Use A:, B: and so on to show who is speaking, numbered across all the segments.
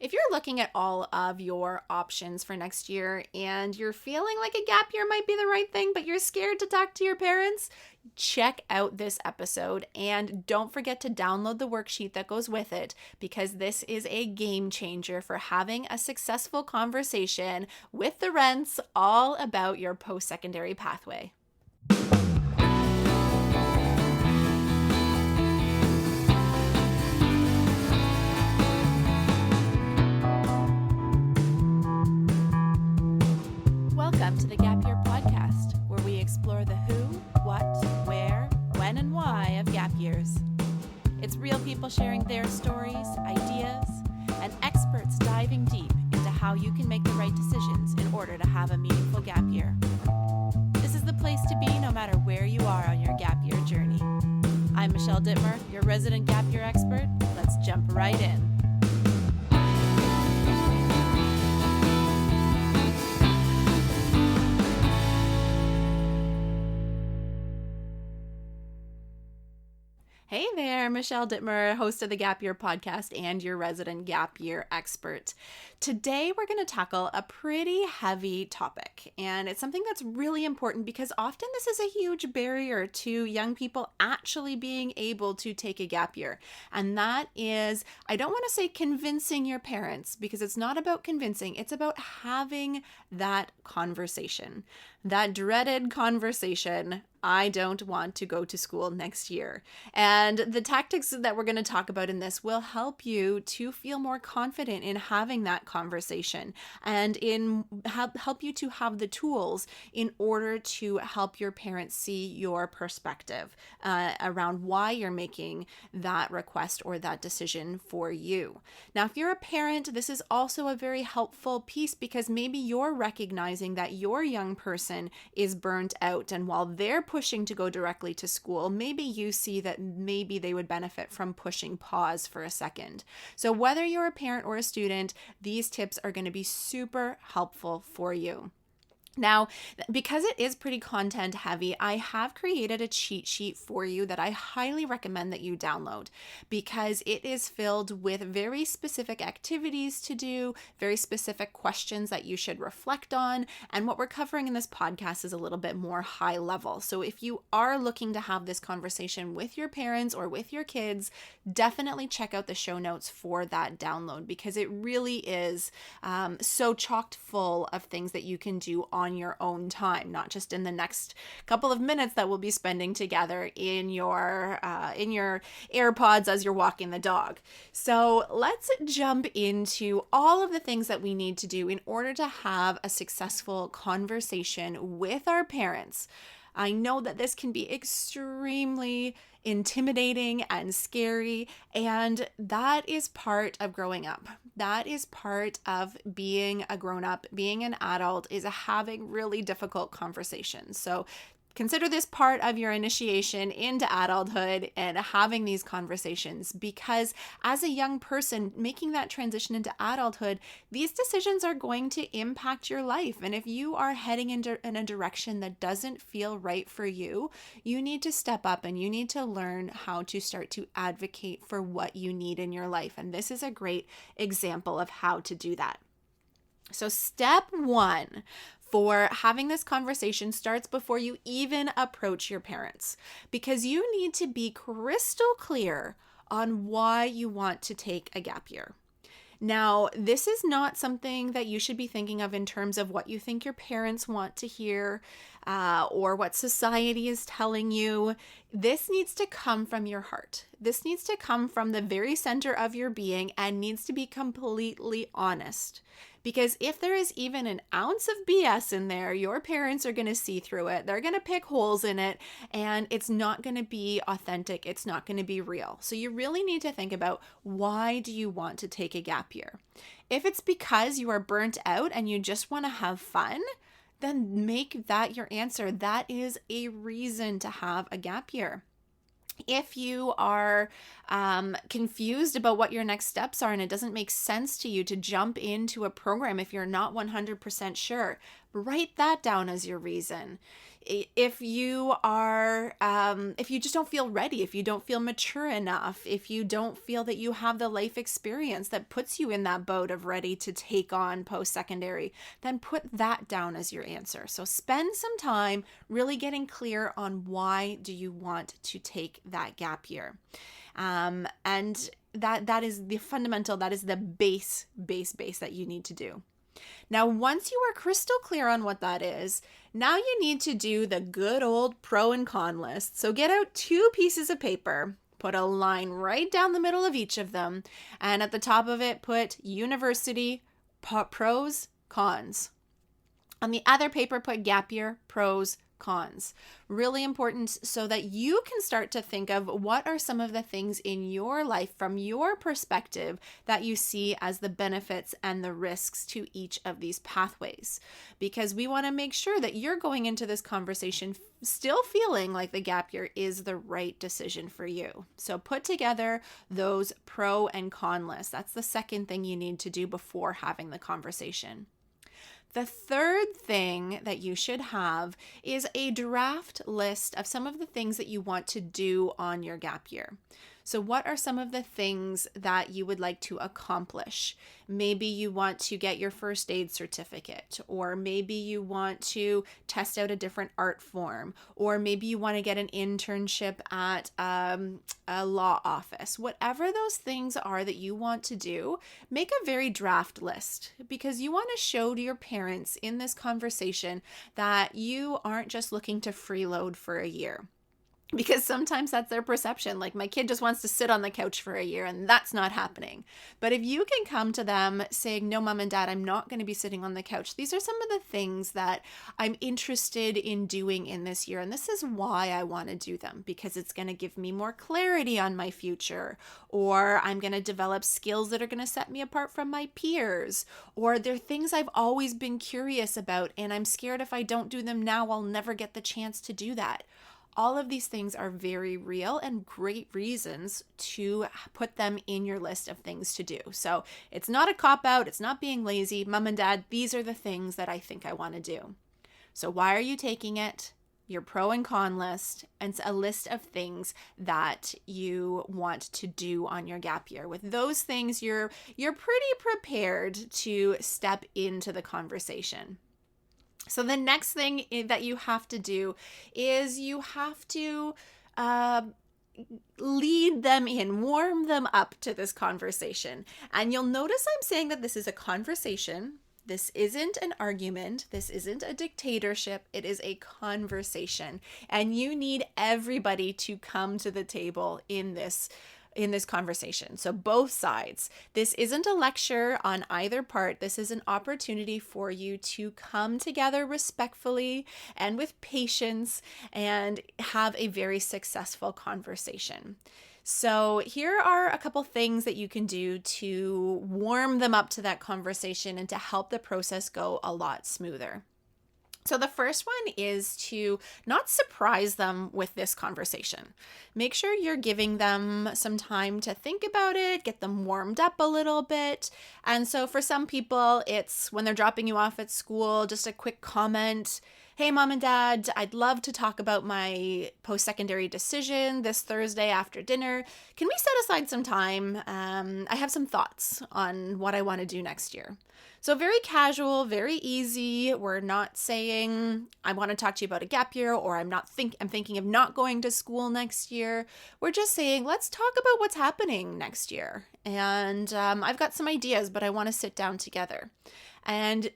A: If you're looking at all of your options for next year and you're feeling like a gap year might be the right thing, but you're scared to talk to your parents, check out this episode and don't forget to download the worksheet that goes with it, because this is a game changer for having a successful conversation with the rents all about your post-secondary pathway. Welcome to the Gap Year Podcast, where we explore the who, what, where, when, and why of gap years. It's real people sharing their stories, ideas, and experts diving deep into how you can make the right decisions in order to have a meaningful gap year. This is the place to be no matter where you are on your gap year journey. I'm Michelle Dittmer, your resident gap year expert. Let's jump right in. Hey there, Michelle Dittmer, host of the Gap Year Podcast and your resident gap year expert. Today, we're going to tackle a pretty heavy topic, and it's something that's really important because often this is a huge barrier to young people actually being able to take a gap year. And that is, I don't want to say convincing your parents, because it's not about convincing, it's about having that conversation, that dreaded conversation. I don't want to go to school next year. And the tactics that we're going to talk about in this will help you to feel more confident in having that conversation and help you to have the tools in order to help your parents see your perspective around why you're making that request or that decision for you. Now, if you're a parent, this is also a very helpful piece, because maybe you're recognizing that your young person is burnt out, and while they're pushing to go directly to school, maybe you see that maybe they would benefit from pushing pause for a second. So whether you're a parent or a student, these tips are going to be super helpful for you. Now, because it is pretty content heavy, I have created a cheat sheet for you that I highly recommend that you download, because it is filled with very specific activities to do, very specific questions that you should reflect on. And what we're covering in this podcast is a little bit more high level. So if you are looking to have this conversation with your parents or with your kids, definitely check out the show notes for that download, because it really is so chocked full of things that you can do on your own time, not just in the next couple of minutes that we'll be spending together in your AirPods as you're walking the dog. So let's jump into all of the things that we need to do in order to have a successful conversation with our parents. I know that this can be extremely intimidating and scary, and that is part of growing up. That is part of being a grown-up, being an adult, is having really difficult conversations. So consider this part of your initiation into adulthood and having these conversations, because as a young person making that transition into adulthood, these decisions are going to impact your life. And if you are heading in a direction that doesn't feel right for you, you need to step up and you need to learn how to start to advocate for what you need in your life. And this is a great example of how to do that. So step one for having this conversation starts before you even approach your parents, because you need to be crystal clear on why you want to take a gap year. Now, this is not something that you should be thinking of in terms of what you think your parents want to hear or what society is telling you. This needs to come from your heart. This needs to come from the very center of your being and needs to be completely honest. Because if there is even an ounce of BS in there, your parents are going to see through it. They're going to pick holes in it, and it's not going to be authentic. It's not going to be real. So you really need to think about, why do you want to take a gap year? If it's because you are burnt out and you just want to have fun, then make that your answer. That is a reason to have a gap year. If you are confused about what your next steps are and it doesn't make sense to you to jump into a program if you're not 100% sure, write that down as your reason. If you if you just don't feel ready, if you don't feel mature enough, if you don't feel that you have the life experience that puts you in that boat of ready to take on post-secondary, then put that down as your answer. So spend some time really getting clear on why do you want to take that gap year. And that is the fundamental, that is the base that you need to do. Now, once you are crystal clear on what that is, now you need to do the good old pro and con list. So get out 2 pieces of paper, put a line right down the middle of each of them, and at the top of it, put university, pros, cons. On the other paper, put gap year, pros, cons. Really important so that you can start to think of what are some of the things in your life from your perspective that you see as the benefits and the risks to each of these pathways. Because we want to make sure that you're going into this conversation still feeling like the gap year is the right decision for you. So put together those pro and con lists. That's the second thing you need to do before having the conversation. The third thing that you should have is a draft list of some of the things that you want to do on your gap year. So what are some of the things that you would like to accomplish? Maybe you want to get your first aid certificate, or maybe you want to test out a different art form, or maybe you want to get an internship at a law office. Whatever those things are that you want to do, make a very draft list, because you want to show to your parents in this conversation that you aren't just looking to freeload for a year. Because sometimes that's their perception. Like, my kid just wants to sit on the couch for a year, and that's not happening. But if you can come to them saying, no, mom and dad, I'm not going to be sitting on the couch. These are some of the things that I'm interested in doing in this year. And this is why I want to do them, because it's going to give me more clarity on my future, or I'm going to develop skills that are going to set me apart from my peers, or they're things I've always been curious about, and I'm scared if I don't do them now, I'll never get the chance to do that. All of these things are very real and great reasons to put them in your list of things to do. So it's not a cop-out. It's not being lazy. Mom and dad, these are the things that I think I want to do. So why are you taking it? Your pro and con list, and a list of things that you want to do on your gap year. With those things, you're pretty prepared to step into the conversation. So the next thing that you have to do is you have to lead them in, warm them up to this conversation. And you'll notice I'm saying that this is a conversation. This isn't an argument. This isn't a dictatorship. It is a conversation. And you need everybody to come to the table in this conversation. So both sides. This isn't a lecture on either part. This is an opportunity for you to come together respectfully and with patience and have a very successful conversation. So here are a couple things that you can do to warm them up to that conversation and to help the process go a lot smoother. So the first one is to not surprise them with this conversation. Make sure you're giving them some time to think about it, get them warmed up a little bit. And so for some people, it's when they're dropping you off at school, just a quick comment. Hey, mom and dad, I'd love to talk about my post-secondary decision this Thursday after dinner. Can we set aside some time? I have some thoughts on what I want to do next year. So very casual, very easy. We're not saying I want to talk to you about a gap year, or I'm thinking of not going to school next year. We're just saying, let's talk about what's happening next year. And I've got some ideas, but I want to sit down together. And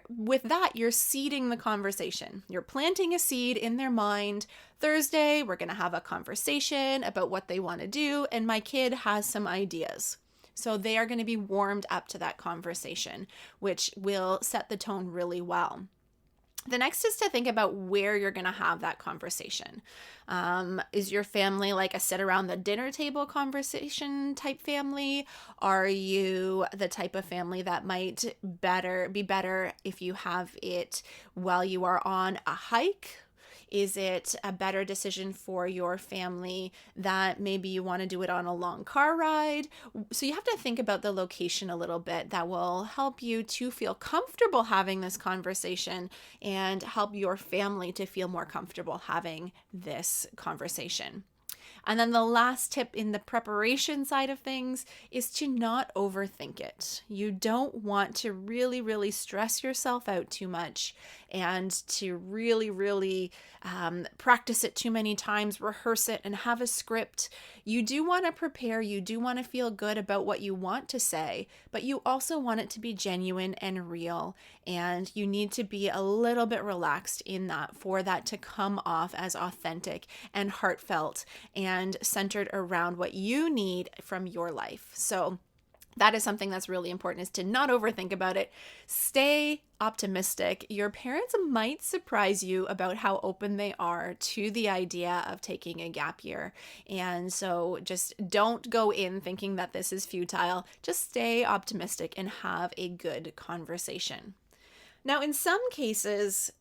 A: with that, you're seeding the conversation. You're planting a seed in their mind. Thursday, we're going to have a conversation about what they want to do, and my kid has some ideas. So they are going to be warmed up to that conversation, which will set the tone really well. The next is to think about where you're going to have that conversation. Is your family like a sit around the dinner table conversation type family? Are you the type of family that might be better if you have it while you are on a hike Is it a better decision for your family that maybe you want to do it on a long car ride? So you have to think about the location a little bit. That will help you to feel comfortable having this conversation and help your family to feel more comfortable having this conversation. And then the last tip in the preparation side of things is to not overthink it. You don't want to really, really stress yourself out too much and to really practice it too many times, rehearse it, and have a script. You do want to prepare. You do want to feel good about what you want to say, but you also want it to be genuine and real. And you need to be a little bit relaxed in that for that to come off as authentic and heartfelt and centered around what you need from your life. So that is something that's really important, is to not overthink about it. Stay optimistic. Your parents might surprise you about how open they are to the idea of taking a gap year. And so just don't go in thinking that this is futile. Just stay optimistic and have a good conversation. Now, in some cases,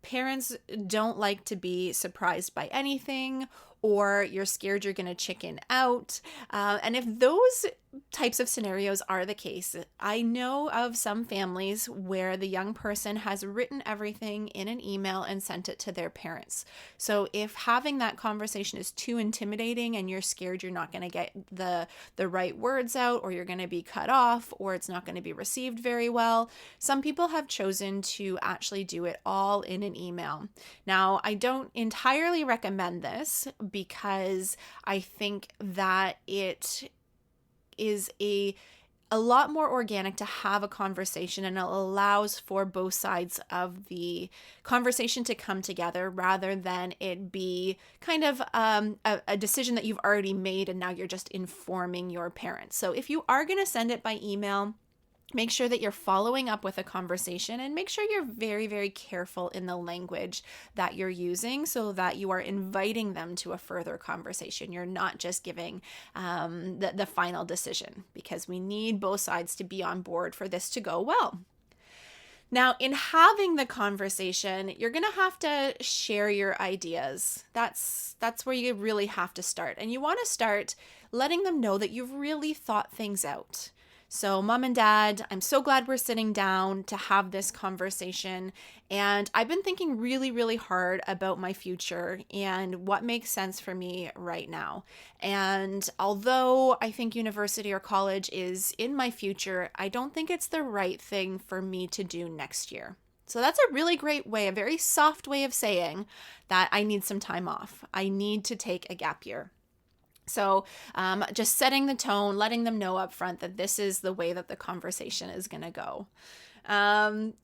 A: parents don't like to be surprised by anything, or you're scared you're going to chicken out. And if those types of scenarios are the case, I know of some families where the young person has written everything in an email and sent it to their parents. So if having that conversation is too intimidating and you're scared you're not going to get the right words out, or you're going to be cut off, or it's not going to be received very well, some people have chosen to actually do it all in an email. Now, I don't entirely recommend this because I think that it is a lot more organic to have a conversation, and it allows for both sides of the conversation to come together rather than it be kind of a decision that you've already made and now you're just informing your parents. So if you are going to send it by email, make sure that you're following up with a conversation, and make sure you're very, very careful in the language that you're using so that you are inviting them to a further conversation. You're not just giving the final decision, because we need both sides to be on board for this to go well. Now, in having the conversation, you're going to have to share your ideas. That's where you really have to start. And you want to start letting them know that you've really thought things out. So, Mom and Dad, I'm so glad we're sitting down to have this conversation. And I've been thinking really, really hard about my future and what makes sense for me right now. And although I think university or college is in my future, I don't think it's the right thing for me to do next year. So that's a really great way, a very soft way of saying that I need some time off. I need to take a gap year. So just setting the tone, letting them know up front that this is the way that the conversation is going to go. And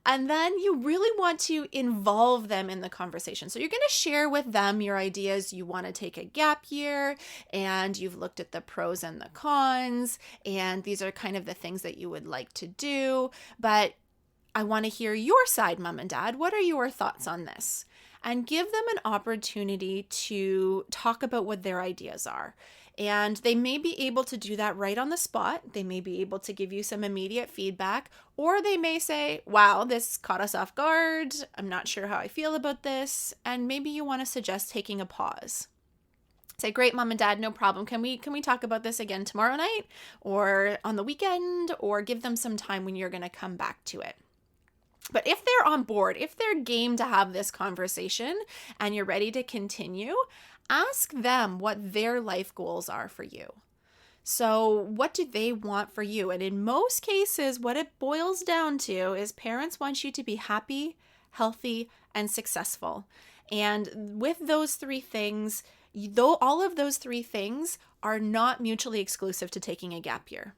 A: then you really want to involve them in the conversation. So you're going to share with them your ideas. You want to take a gap year, and you've looked at the pros and the cons, and these are kind of the things that you would like to do. But I want to hear your side, Mom and Dad. What are your thoughts on this? And give them an opportunity to talk about what their ideas are. And they may be able to do that right on the spot. They may be able to give you some immediate feedback, or they may say, wow, this caught us off guard. I'm not sure how I feel about this. And maybe you want to suggest taking a pause. Say, great, Mom and Dad, no problem. Can we talk about this again tomorrow night or on the weekend, or give them some time when you're going to come back to it. But if they're on board, if they're game to have this conversation and you're ready to continue, ask them what their life goals are for you. So what do they want for you? And in most cases, what it boils down to is parents want you to be happy, healthy, and successful. And with those three things, though all of those three things are not mutually exclusive to taking a gap year.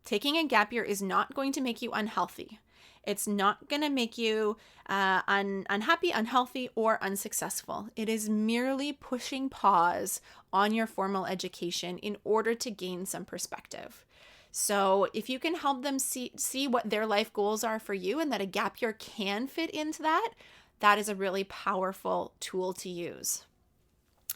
A: Taking a gap year is not going to make you unhealthy. It's not going to make you unhappy, unhealthy, or unsuccessful. It is merely pushing pause on your formal education in order to gain some perspective. So if you can help them see what their life goals are for you, and that a gap year can fit into that, that is a really powerful tool to use.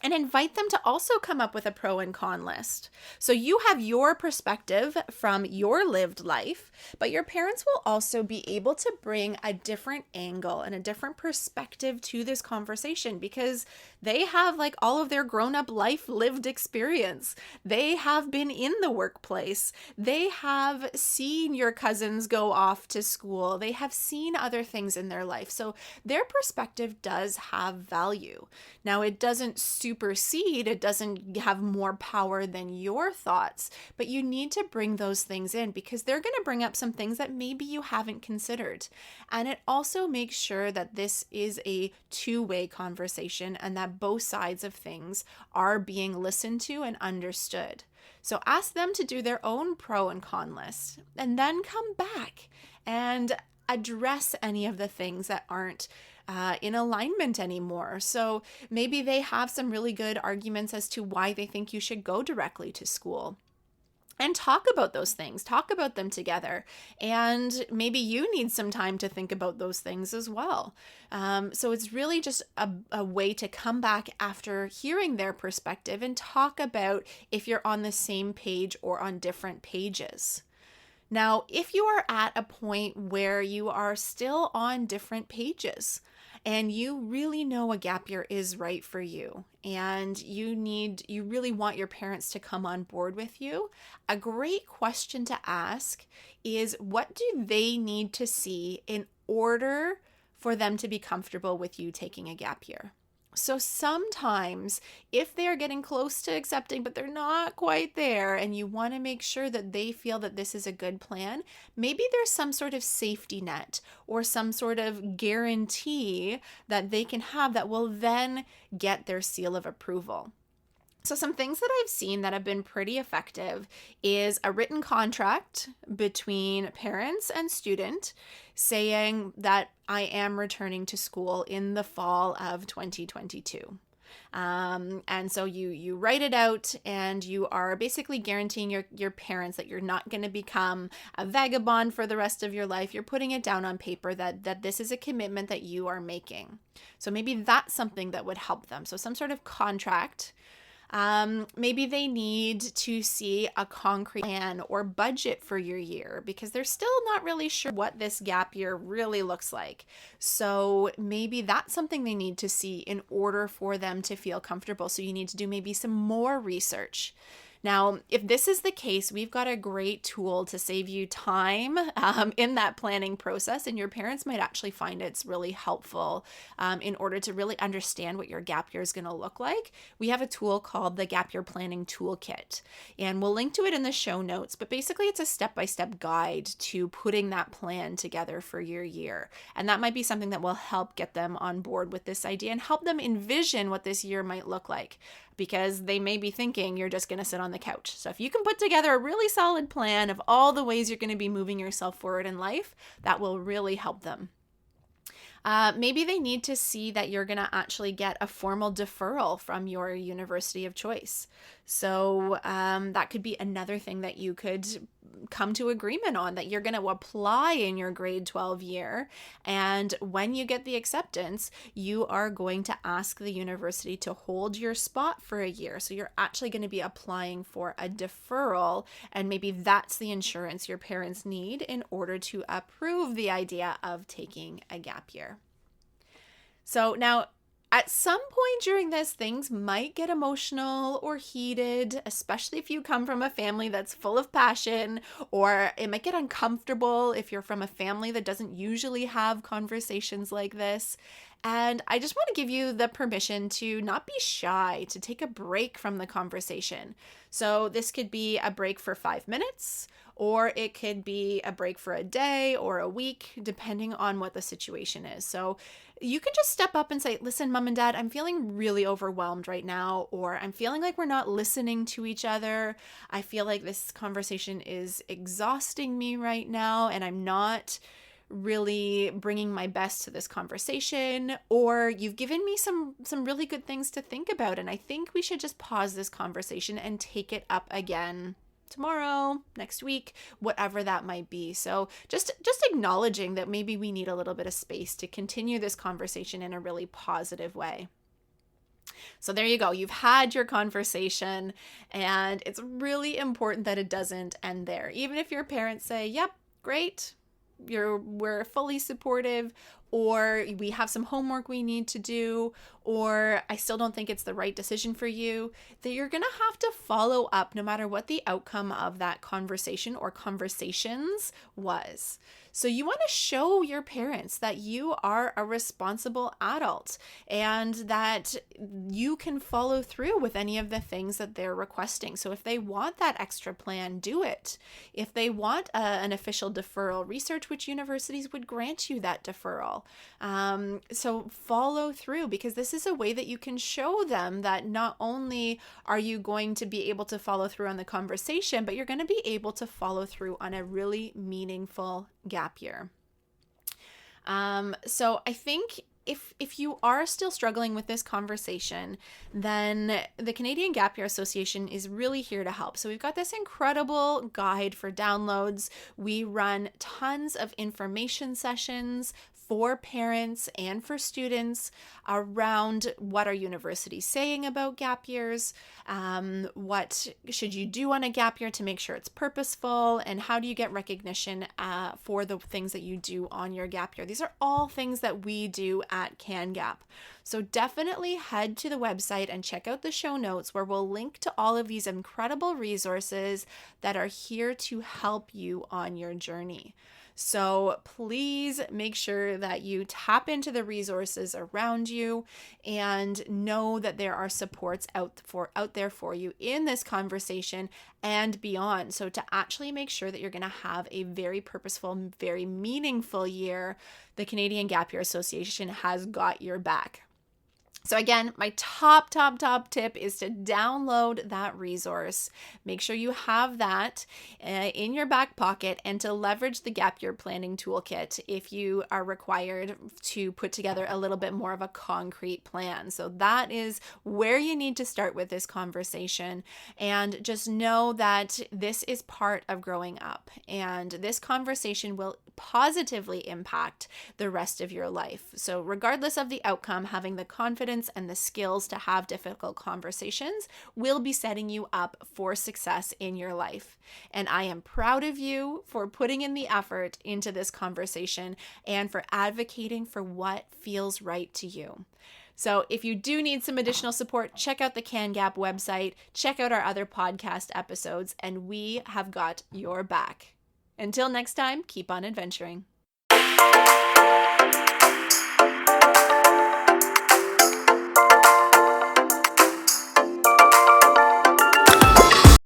A: And invite them to also come up with a pro and con list. So you have your perspective from your lived life, but your parents will also be able to bring a different angle and a different perspective to this conversation because they have like all of their grown-up life lived experience. They have been in the workplace. They have seen your cousins go off to school. They have seen other things in their life. So their perspective does have value. Now, it doesn't supersede, it doesn't have more power than your thoughts, but you need to bring those things in because they're going to bring up some things that maybe you haven't considered. And it also makes sure that this is a two-way conversation and that both sides of things are being listened to and understood. So ask them to do their own pro and con list and then come back and address any of the things that aren't in alignment anymore. So maybe they have some really good arguments as to why they think you should go directly to school. And talk about those things, talk about them together. And maybe you need some time to think about those things as well. So it's really just a way to come back after hearing their perspective and talk about if you're on the same page or on different pages. Now, if you are at a point where you are still on different pages and you really know a gap year is right for you and you really want your parents to come on board with you, a great question to ask is, what do they need to see in order for them to be comfortable with you taking a gap year? So sometimes if they're getting close to accepting, but they're not quite there, and you want to make sure that they feel that this is a good plan, maybe there's some sort of safety net or some sort of guarantee that they can have that will then get their seal of approval. So some things that I've seen that have been pretty effective is a written contract between parents and student saying that I am returning to school in the fall of 2022. And so you write it out and you are basically guaranteeing your parents that you're not going to become a vagabond for the rest of your life. You're putting it down on paper that this is a commitment that you are making. So maybe that's something that would help them. So some sort of contract. Maybe they need to see a concrete plan or budget for your year because they're still not really sure what this gap year really looks like. So maybe that's something they need to see in order for them to feel comfortable. So you need to do maybe some more research. Now, if this is the case, we've got a great tool to save you time in that planning process, and your parents might actually find it's really helpful in order to really understand what your gap year is going to look like. We have a tool called the Gap Year Planning Toolkit, and we'll link to it in the show notes, but basically it's a step-by-step guide to putting that plan together for your year. And that might be something that will help get them on board with this idea and help them envision what this year might look like, because they may be thinking you're just going to sit on the couch. So if you can put together a really solid plan of all the ways you're going to be moving yourself forward in life, that will really help them. Maybe they need to see that you're going to actually get a formal deferral from your university of choice. So that could be another thing that you could come to agreement on, that you're going to apply in your grade 12 year. And when you get the acceptance, you are going to ask the university to hold your spot for a year. So you're actually going to be applying for a deferral. And maybe that's the insurance your parents need in order to approve the idea of taking a gap year. So now, at some point during this, things might get emotional or heated, especially if you come from a family that's full of passion, or it might get uncomfortable if you're from a family that doesn't usually have conversations like this. And I just want to give you the permission to not be shy, to take a break from the conversation. So this could be a break for 5 minutes, or it could be a break for a day or a week, depending on what the situation is. So you can just step up and say, listen, mom and dad, I'm feeling really overwhelmed right now, or I'm feeling like we're not listening to each other. I feel like this conversation is exhausting me right now, and I'm not really bringing my best to this conversation, or you've given me some really good things to think about, and I think we should just pause this conversation and take it up again tomorrow, next week, whatever that might be. So just acknowledging that maybe we need a little bit of space to continue this conversation in a really positive way. So there you go. You've had your conversation, and it's really important that it doesn't end there. Even if your parents say, "Yep, great. We're fully supportive," or "We have some homework we need to do," or "I still don't think it's the right decision for you," that you're going to have to follow up no matter what the outcome of that conversation or conversations was. So you want to show your parents that you are a responsible adult and that you can follow through with any of the things that they're requesting. So if they want that extra plan, do it. If they want an official deferral, research which universities would grant you that deferral. So follow through, because this is a way that you can show them that not only are you going to be able to follow through on the conversation, but you're going to be able to follow through on a really meaningful gap year. So I think if you are still struggling with this conversation, then the Canadian Gap Year Association is really here to help. So we've got this incredible guide for downloads. We run tons of information sessions for parents and for students around what are universities saying about gap years, what should you do on a gap year to make sure it's purposeful, and how do you get recognition for the things that you do on your gap year. These are all things that we do at CanGap. So definitely head to the website and check out the show notes, where we'll link to all of these incredible resources that are here to help you on your journey. So please make sure that you tap into the resources around you and know that there are supports out there for you in this conversation and beyond. So to actually make sure that you're going to have a very purposeful, very meaningful year, the Canadian Gap Year Association has got your back. So again, my top tip is to download that resource. Make sure you have that in your back pocket, and to leverage the Gap Year Planning Toolkit if you are required to put together a little bit more of a concrete plan. So that is where you need to start with this conversation. And just know that this is part of growing up, and this conversation will positively impact the rest of your life. So regardless of the outcome, having the confidence and the skills to have difficult conversations will be setting you up for success in your life. And I am proud of you for putting in the effort into this conversation and for advocating for what feels right to you. So if you do need some additional support, check out the CanGap website, check out our other podcast episodes, and we have got your back. Until next time, keep on adventuring.